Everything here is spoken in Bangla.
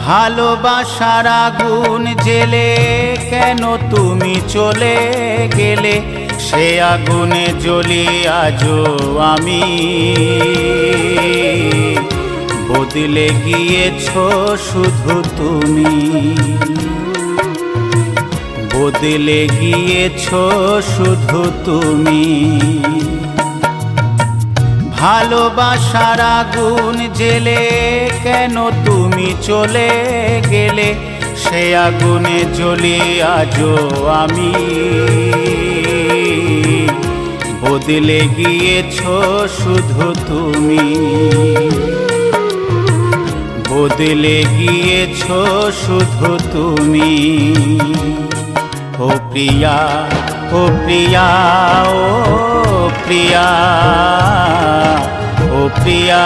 ভালোবাসার আগুন জেলে কেন তুমি চলে গেলে, সে আগুনে জ্বলি আজও আমি। বদলে গিয়েছো শুধু তুমি, বদলে গিয়েছো শুধু তুমি। ভালোবাসার আগুন জেলে কেন তুমি চলে গেলে, সে আগুনে জ্বলি আজও আমি। বদলে গিয়েছো শুধু তুমি, বদলে গিয়েছো শুধু তুমি। ও প্রিয়া, ও প্রিয়া, ও প্রিয়া, ও প্রিয়া।